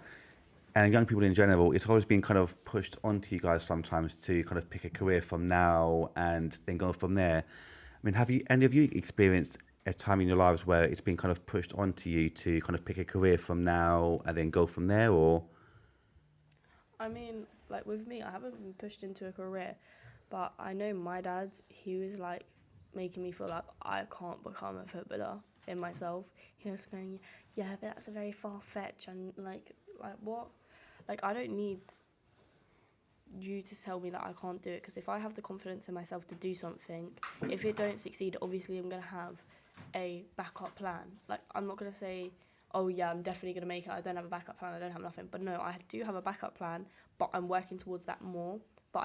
S1: and young people in general, it's always been kind of pushed onto you guys sometimes to kind of pick a career from now and then go from there. I mean, have any of you experienced a time in your lives where it's been kind of pushed onto you to kind of pick a career from now and then go from there, or?
S2: I mean, like with me, I haven't been pushed into a career, but I know my dad, he was like making me feel like I can't become a footballer in myself. He was going, yeah, but that's a very far-fetched, and like what? Like I don't need you to tell me that I can't do it, because if I have the confidence in myself to do something, if it don't succeed, obviously I'm going to have a backup plan. Like I'm not going to say, oh yeah, I'm definitely going to make it, I don't have a backup plan, I don't have nothing. But no, I do have a backup plan, but I'm working towards that more. But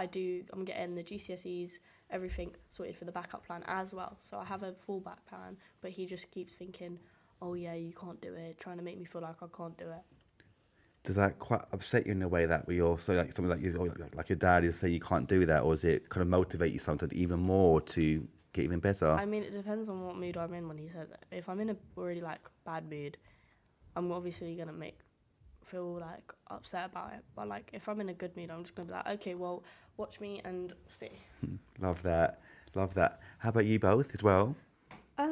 S2: I'm getting the GCSEs, everything sorted for the backup plan as well. So I have a fallback plan, but he just keeps thinking, oh yeah, you can't do it, trying to make me feel like I can't do it.
S1: Does that quite upset you in a way that you're so like something like your dad is saying you can't do that, or does it kind of motivate you sometimes even more to get even better?
S2: I mean, it depends on what mood I'm in when he says it. If I'm in a really like bad mood, I'm obviously gonna feel like upset about it. But like if I'm in a good mood, I'm just gonna be like, okay, well, watch me and see.
S1: Love that. How about you both as well?
S3: I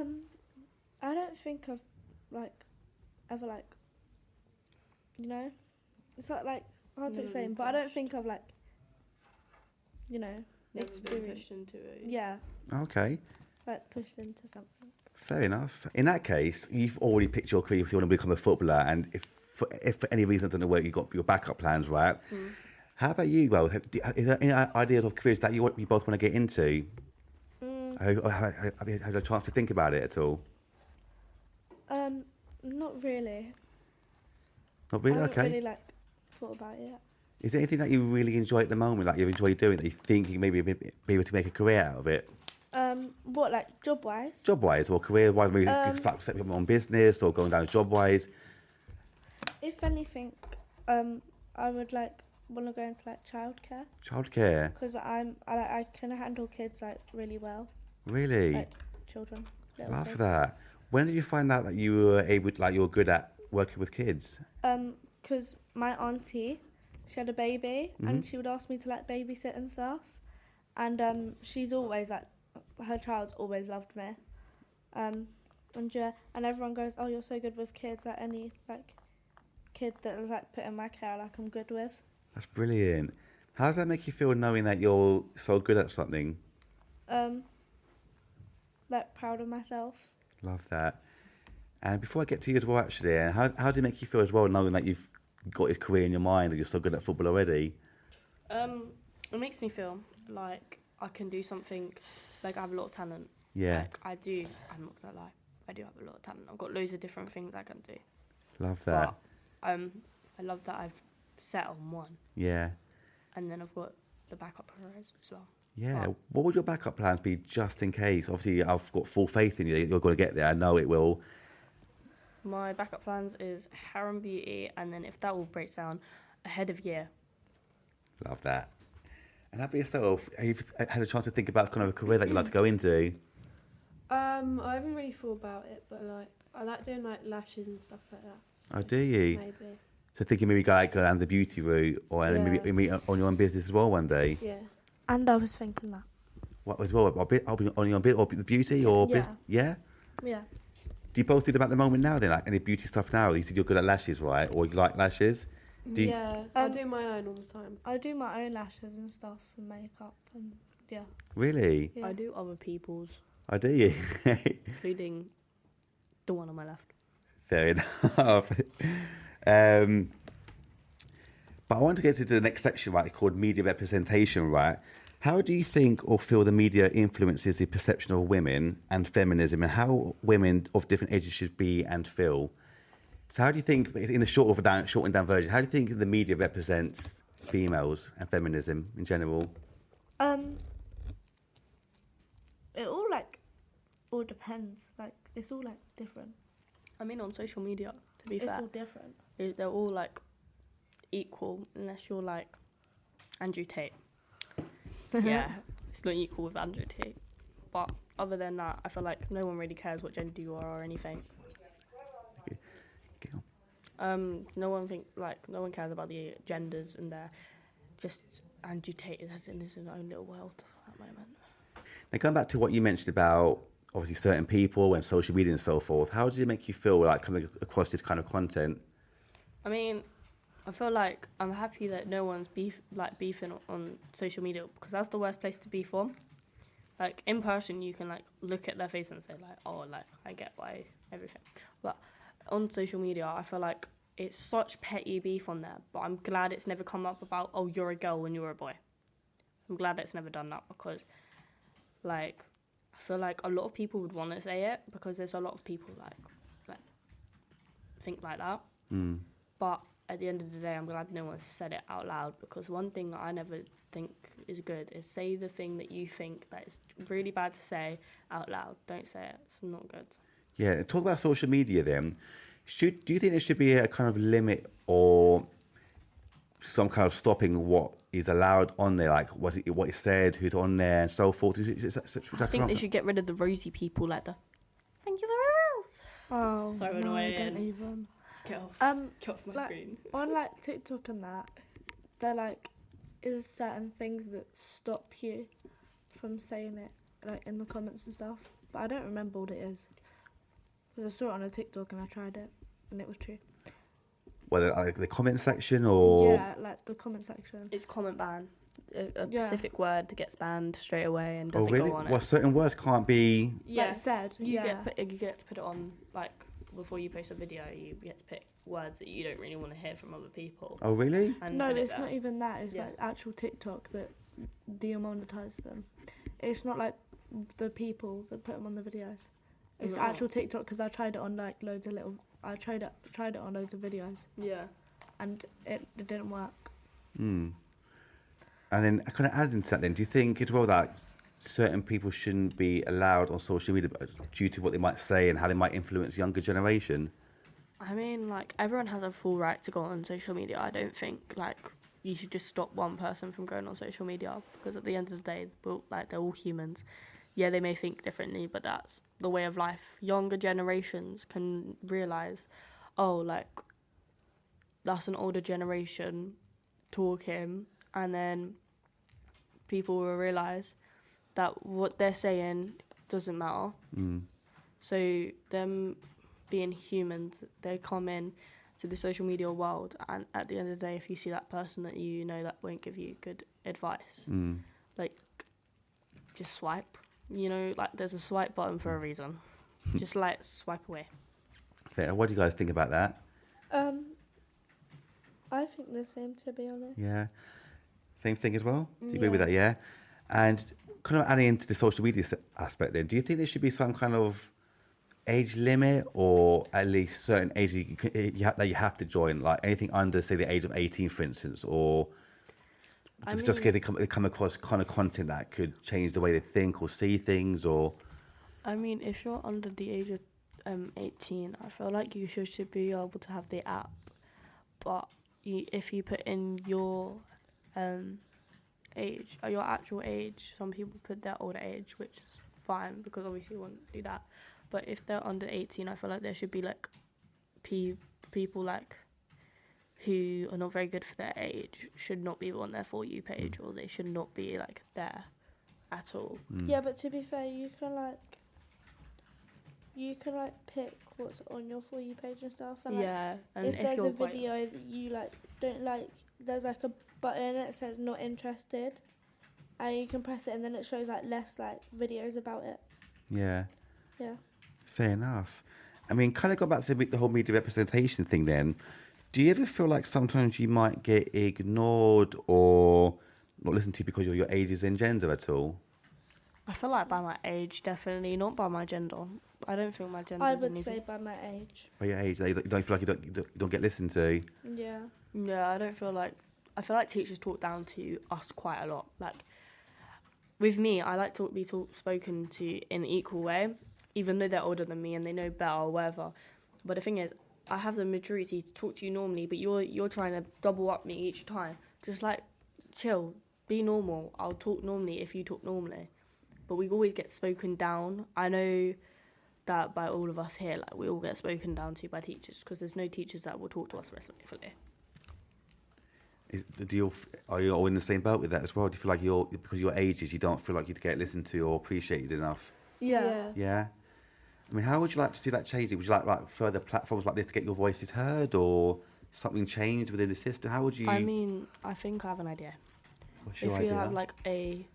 S3: don't think I've ever it's not like hard to explain, but I don't think I've
S2: Never been
S3: experienced.
S2: pushed into it.
S3: Yeah,
S1: Okay,
S3: like pushed into something.
S1: fair enough. In that case, you've already picked your career if you want to become a footballer, and if for any reason it doesn't work, you've got your backup plans, right? How about you, Will? Is there any ideas of careers that you both want to get into? Have you had a chance to think about it at all?
S3: Not really.
S1: Not really?
S3: I haven't
S1: Okay.
S3: really thought about it yet.
S1: Is there anything that you really enjoy at the moment, like you enjoy doing, that you think you maybe be able to make a career out of it?
S3: What job wise?
S1: Job-wise or career-wise, maybe you could start setting up your own business or going down job-wise?
S3: If anything, I would want to go into childcare,
S1: Childcare,
S3: because I can handle kids really well,
S1: really?
S3: children. little
S1: Love
S3: kids.
S1: that. When did you find out that you were you were good at working with kids?
S3: Because my auntie, she had a baby, and she would ask me to babysit and stuff, and she's always her child's always loved me, and everyone goes, oh, you're so good with kids, any kid that was put in my care, I'm good with.
S1: That's brilliant. How does that make you feel knowing that you're so good at something?
S3: Proud of myself.
S1: Love that. And before I get to you as well, actually, how do it make you feel as well, knowing that you've got your career in your mind and you're so good at football already?
S2: It makes me feel like I can do something, like I have a lot of talent.
S1: Yeah.
S2: Like I do, I'm not gonna lie, I do have a lot of talent. I've got loads of different things I can do.
S1: Love that.
S2: But I love that I've set on one.
S1: Yeah.
S2: And then I've got the backup careers as well.
S1: Yeah.
S2: But
S1: What would your backup plans be just in case? Obviously, I've got full faith in you. You're going to get there. I know it will.
S2: my backup plans is hair and beauty, and then if that all breaks down, ahead of year.
S1: Love that. And how about yourself? Have you had a chance to think about kind of a career that you'd like to go into?
S4: I haven't really thought about it, but like I like doing like lashes and stuff like that. So
S1: Oh, do you?
S4: maybe.
S1: So thinking maybe go down the beauty route, or
S4: Yeah.
S1: maybe on your own business as well one day.
S4: Yeah.
S3: And I was thinking that.
S1: What as well? I'll be on your bit or the beauty or
S3: Yeah.
S1: yeah.
S3: Yeah.
S1: Do you both do them at the moment now? Then, like any beauty stuff now? You said you're good at lashes, right? Or you like lashes? Do you-
S4: Yeah, I do my own all the time.
S3: I do my own lashes and stuff and makeup and yeah.
S1: Really?
S3: Yeah.
S2: I do other people's,
S1: I do you?
S2: including the one on my left.
S1: Fair enough. But I want to get to the next section, right, called media representation, right? How do you think or feel the media influences the perception of women and feminism, and how women of different ages should be and feel? So how do you think, in a shortened down version, how do you think the media represents females and feminism in general?
S3: It all depends. Like it's all like different.
S2: I mean, on social media, to be
S3: It's
S2: fair,
S3: all different.
S2: they're all like equal, unless you're like Andrew Tate. Yeah, it's not equal with Andrew Tate. But other than that, I feel like no one really cares what gender you are or anything.
S1: Okay.
S2: No one cares about the genders, and they're just Andrew Tate is in his own little world at the moment.
S1: Now, going back to what you mentioned about obviously certain people and social media and so forth, how does it make you feel like coming across this kind of content?
S2: I mean, I feel like I'm happy that no one's beefing on social media, because that's the worst place to beef on. Like in person, you can like look at their face and say like, oh, like I get why everything. But on social media, I feel like it's such petty beef on there. But I'm glad it's never come up about, oh, you're a girl and you're a boy. I'm glad it's never done that, because like I feel like a lot of people would want to say it, because there's a lot of people like think like that. But at the end of the day, I'm glad no one said it out loud, because one thing that I never think is good is say the thing that you think that is really bad to say out loud. Don't say it. It's not good.
S1: Yeah, talk about social media then. Do you think there should be a kind of limit or some kind of stopping what is allowed on there, like what is said, who's on there, and so forth?
S2: I think they should get rid of the rosy people, like the thank you very much.
S3: Oh,
S2: So
S3: no,
S2: annoying.
S3: don't even.
S2: Get off, get off my
S3: like,
S2: screen.
S3: On like TikTok and that, there like is certain things that stop you from saying it, like in the comments and stuff. But I don't remember what it is, because I saw it on a TikTok and I tried it, and it was true.
S1: Whether like the comment section or
S3: Yeah, like the comment section.
S2: It's comment ban. A
S3: Yeah.
S2: specific word gets banned straight away and
S1: oh
S2: doesn't
S1: really?
S2: go on
S1: Well,
S2: it.
S1: certain words can't be.
S2: Yeah,
S3: Like said,
S2: you
S3: yeah.
S2: get to put it on, like before you post a video. You get to pick words that you don't really want to hear from other people.
S1: Oh really?
S2: And
S3: No,
S2: put it
S3: it's
S2: there.
S3: not even that. It's
S2: Yeah.
S3: like actual TikTok that demonetize them. It's not like the people that put them on the videos. It's
S2: No.
S3: actual TikTok, because I tried it on like loads of little. I tried it on loads of videos,
S2: Yeah.
S3: and it didn't work.
S1: And then kind of adding to that, then, do you think as well that certain people shouldn't be allowed on social media due to what they might say and how they might influence younger generation?
S2: I mean, like, everyone has a full right to go on social media. I don't think, like, you should just stop one person from going on social media, because at the end of the day, they're all humans. Yeah, they may think differently, but that's the way of life. Younger generations can realise, oh, like, that's an older generation talking, and then people will realise that what they're saying doesn't matter. So them being humans, they come in to the social media world, and at the end of the day, if you see that person that you know that won't give you good advice, like, just swipe. You know, like, there's a swipe button for a reason. Just like swipe away.
S1: Fair. What do you guys think about that?
S3: I think the same, to be honest.
S1: Yeah. Same thing as well? Do you agree with
S3: Yeah.
S1: that? Yeah. And kind of adding into the social media aspect then, do you think there should be some kind of age limit or at least certain age that you have to join, like anything under, say, the age of 18, for instance, or
S2: I
S1: just
S2: mean,
S1: because they come across kind of content that could change the way they think or see things or...
S2: I mean, if you're under the age of 18, I feel like you should be able to have the app. But if you put in your age, or your actual age, some people put their older age, which is fine because obviously you wouldn't do that. But if they're under 18, I feel like there should be like people like who are not very good for their age should not be on their For You page, or they should not be like there at all.
S3: Yeah, but to be fair, you can pick what's on your For You page and stuff. And
S2: Yeah, and
S3: if there's
S2: you're
S3: a video that you don't like, there's like a button that says not interested, and you can press it, and then it shows like less like videos about it.
S1: Yeah.
S3: Yeah.
S1: Fair enough. I mean, kind of go back to the whole media representation thing then. Do you ever feel like sometimes you might get ignored or not listened to because of your ages and gender at all?
S2: I feel like by my age, definitely, not by my gender. I don't think my gender.
S3: I would say by my age.
S1: By your age, you don't feel like you don't get listened to?
S3: Yeah.
S2: Yeah, I don't feel like. I feel like teachers talk down to us quite a lot. Like, with me, I like to be spoken to in an equal way, even though they're older than me and they know better or whatever. But the thing is, I have the maturity to talk to you normally, but you're trying to double up me each time. Just like, chill, be normal. I'll talk normally if you talk normally. But we always get spoken down. I know that by all of us here, like we all get spoken down to by teachers because there's no teachers that will talk to us respectfully.
S1: Are you all in the same boat with that as well? Do you feel like because of your ages, you don't feel like you'd get listened to or appreciated enough?
S3: Yeah.
S1: Yeah. I mean, how would you like to see that changing? Would you like further platforms like this to get your voices heard, or something changed within the system? How would you?
S2: I mean, I think I have an idea.
S1: What's your
S2: If
S1: idea?
S2: you have like a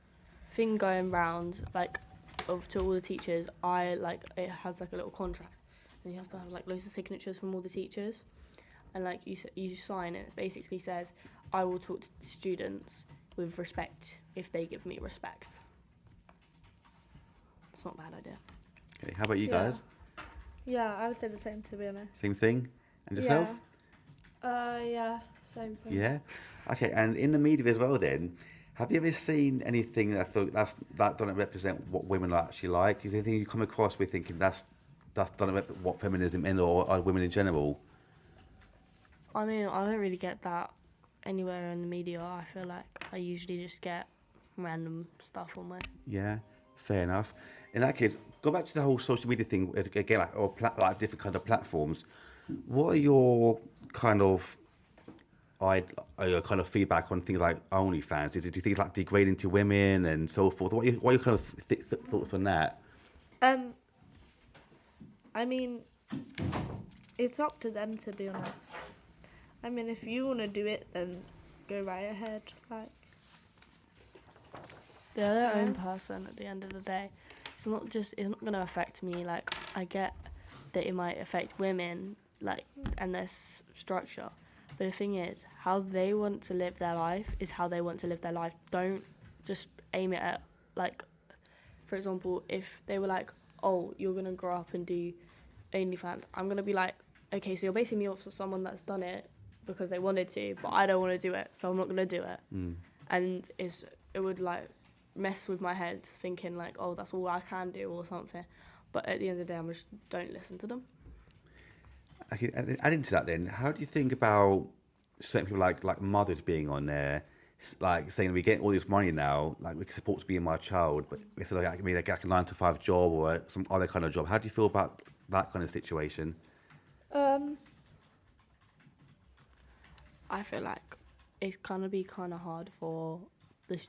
S2: thing going round, like to all the teachers, it has like a little contract, and you have to have like loads of signatures from all the teachers, and like you sign it. It basically says, I will talk to the students with respect if they give me respect. It's not a bad idea.
S1: Okay, how about you
S3: Yeah.
S1: guys?
S3: Yeah, I would say the same, to be honest.
S1: Same thing? And yourself?
S4: Yeah, same thing.
S1: Yeah. Okay, and in the media as well then, have you ever seen anything that that doesn't represent what women are actually like? Is there anything you come across with thinking that doesn't represent what feminism is or women in general?
S2: I mean, I don't really get that anywhere in the media. I feel like I usually just get random stuff on my...
S1: Yeah, fair enough. In that case, go back to the whole social media thing again, like different kind of platforms. What are your kind of feedback on things like OnlyFans? Do you think it's like degrading to women and so forth? What are your kind of thoughts on that?
S3: I mean, it's up to them, to be honest. I mean, if you want to do it, then go right ahead. Like,
S2: They're their own
S3: Yeah.
S2: person at the end of the day. It's not going to affect me. Like, I get that it might affect women, like, and their structure. But the thing is, how they want to live their life is how they want to live their life. Don't just aim it at, like, for example, if they were like, oh, you're going to grow up and do OnlyFans, I'm going to be like, okay, so you're basing me off of someone that's done it because they wanted to, but I don't want to do it, so I'm not going to do it. And it would, like, mess with my head thinking, like, oh, that's all I can do or something. But at the end of the day, I'm just don't listen to them.
S1: Okay, adding to that then, how do you think about certain people like mothers being on there, like saying we get all this money now, like we can support to being my child, but if like, I mean, like a 9-to-5 job or some other kind of job, how do you feel about that kind of situation?
S2: I feel like it's gonna be kind of hard for the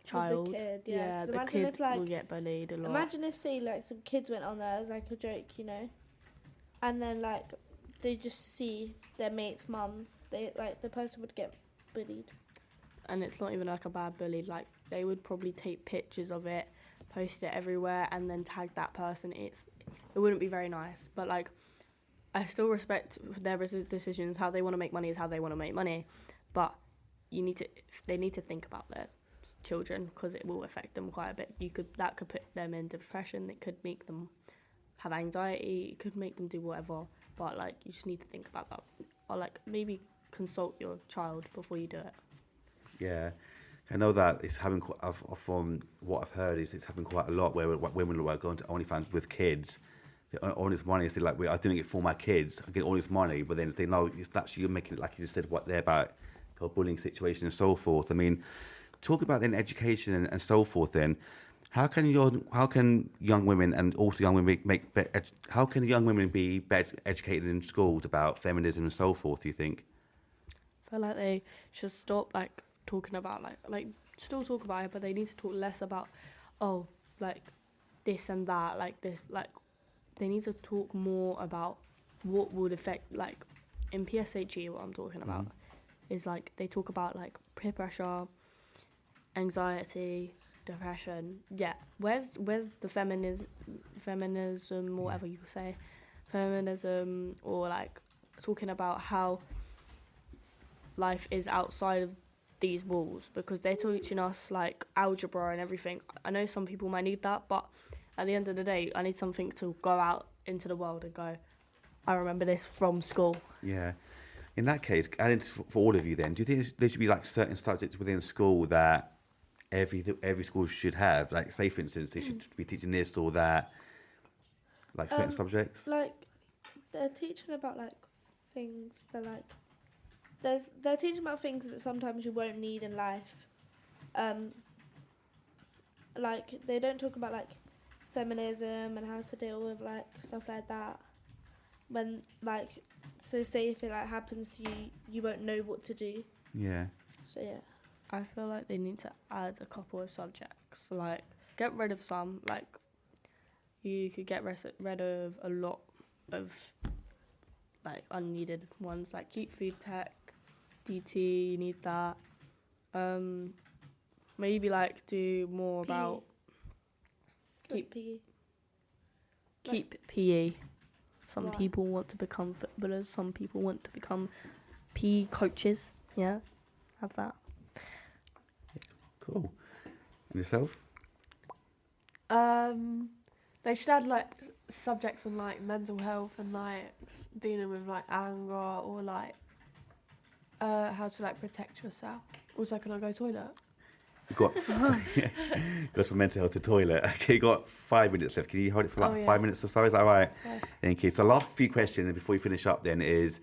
S2: child.
S3: the kid, yeah. 'Cause
S2: the
S3: imagine
S2: kid
S3: if, like,
S2: will get bullied a lot.
S3: imagine if, say, like, some kids went on there as, like, a joke, you know, and then, like, they just see their mate's mum, the person would get bullied.
S2: And it's not even like a bad bully. Like, they would probably take pictures of it, post it everywhere, and then tag that person. It wouldn't be very nice. But like, I still respect their decisions. How they want to make money is how they want to make money, but they need to think about their children, because it will affect them quite a bit. That could put them in depression. It could make them have anxiety. It could make them do whatever. But like, you just need to think about that, or like maybe consult your child before you do it.
S1: Yeah, I know that it's happening. From what I've heard, is it's happening quite a lot where women are going to OnlyFans with kids. They earn all this money. It's like, I'm doing it for my kids. I get all this money, but then they know it's actually you're making it, like you just said, what they're about, the bullying situation and so forth. I mean, talk about then education and so forth. Then, how can young women and also young women how can young women be better educated in schools about feminism and so forth? Do you think?
S2: I feel like they should stop like talking about like still talk about it, but they need to talk less about like this and that, like this, like they need to talk more about what would affect, like in PSHE. What I'm talking about is like they talk about like peer pressure, anxiety, depression. Yeah, where's the feminism, whatever you could say, feminism, or like talking about how life is outside of these walls, because they're teaching us like algebra and everything. I know some people might need that, but at the end of the day, I need something to go out into the world and go, I remember this from school.
S1: Yeah. In that case, adding for all of you then, do you think there should be like certain subjects within school that every school should have? Like, say for instance, they should be teaching this or that, like certain subjects?
S3: Like, they're teaching about like things that like they're teaching about things that sometimes you won't need in life. Like, they don't talk about like feminism and how to deal with like stuff like that. When like, so say if it like happens to you, you won't know what to do.
S1: Yeah.
S3: So yeah.
S2: I feel like they need to add a couple of subjects, like get rid of some, like you could get rid of a lot of like unneeded ones, like keep food tech, DT, you need that. Maybe like do more
S3: PE.
S2: about
S3: PE.
S2: keep PE. Some
S3: Why?
S2: people want to become footballers, some people want to become PE coaches. Yeah, have that.
S1: Cool. And yourself?
S4: They should add like subjects on like mental health and like dealing with like anger, or like how to like protect yourself. Also, can I go toilet?
S1: You got goes from mental health to toilet. Okay, you got 5 minutes left. Can you hold it for like 5 minutes or so? Is that right?
S4: Yeah.
S1: Thank you. So last few questions before we finish up then is,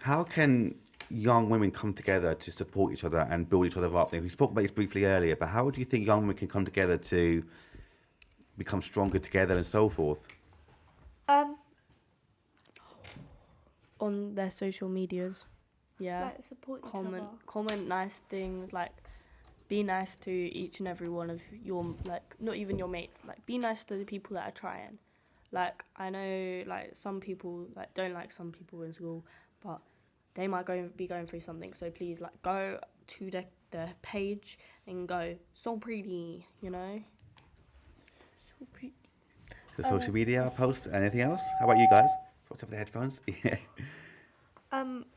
S1: how can young women come together to support each other and build each other up? We spoke about this briefly earlier, but how do you think young women can come together to become stronger together and so forth?
S2: On their social medias. Yeah.
S3: Like support each other.
S2: Comment nice things, like be nice to each and every one of your, like, not even your mates, like be nice to the people that are trying. Like, I know like some people like don't like some people in school, but they might be going through something, so please like go to the page and go, so pretty, you know. So pretty.
S1: The social media post, anything else? How about you guys? What's up with the headphones? Yeah.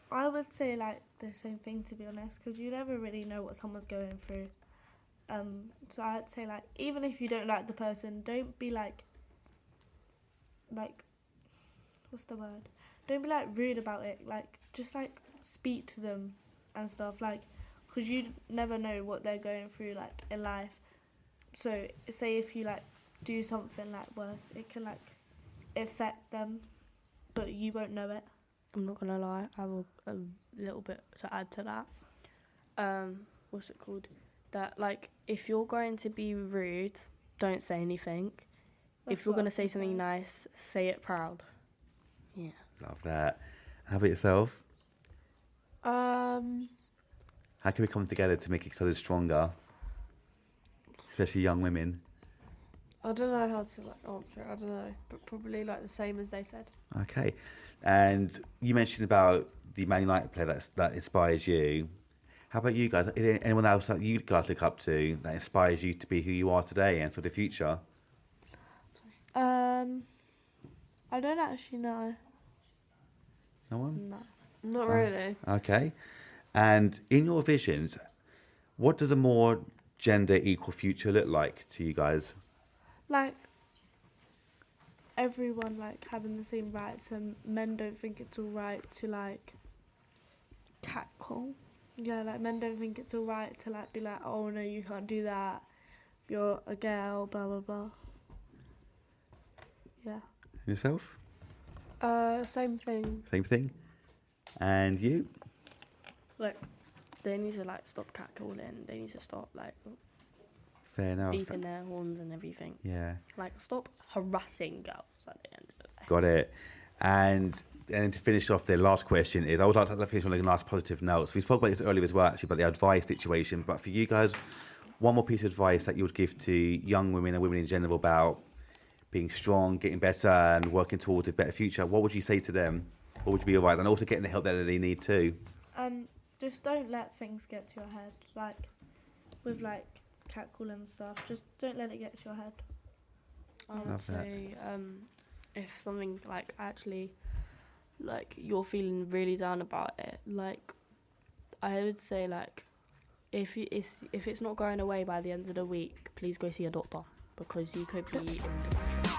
S3: I would say like the same thing, to be honest, because you never really know what someone's going through. So I'd say like, even if you don't like the person, don't be like what's the word? Don't be like rude about it. Like, just like speak to them and stuff, like, because you never know what they're going through like in life. So say if you like do something like worse, it can like affect them, but you won't know it.
S2: I'm not gonna lie, I have a little bit to add to that. What's it called? That like, if you're going to be rude, don't say anything. If you're gonna say something nice, say it proud. Yeah.
S1: Love that. How about yourself?
S4: Um,
S1: How can we come together to make each other stronger? Especially young women.
S4: I don't know how to like answer it. I don't know, but probably like the same as they said.
S1: Okay. And you mentioned about the Man United player that inspires you. How about you guys? Is there anyone else that you guys look up to that inspires you to be who you are today and for the future?
S3: I don't actually know.
S1: No one?
S2: No.
S4: Not really.
S1: Okay. And in your visions, what does a more gender equal future look like to you guys?
S3: Like everyone like having the same rights, and men don't think it's all right to like
S2: Catcall.
S3: yeah, like men don't think it's all right to like be like, oh no, you can't do that. You're a girl, blah blah blah. Yeah.
S1: Yourself?
S4: Same thing.
S1: Same thing? And you?
S2: Like, they need to like stop catcalling. They need to stop like
S1: Fair enough.
S2: beeping their horns and everything.
S1: Yeah.
S2: Like, stop harassing girls at the end of the day.
S1: Got it. And to finish off, the last question is, I would like to finish on a nice positive note. So we spoke about this earlier as well, actually, about the advice situation. But for you guys, one more piece of advice that you would give to young women and women in general about being strong, getting better, and working towards a better future. What would you say to them? What would you be advised? And also getting the help that they need too.
S3: Just don't let things get to your head. Like with like catcalling and stuff. Just don't let it get to your head.
S2: I would
S1: Love that.
S2: say if something like actually like you're feeling really down about it, like I would say like if it's not going away by the end of the week, please go see a doctor because you could be in depression.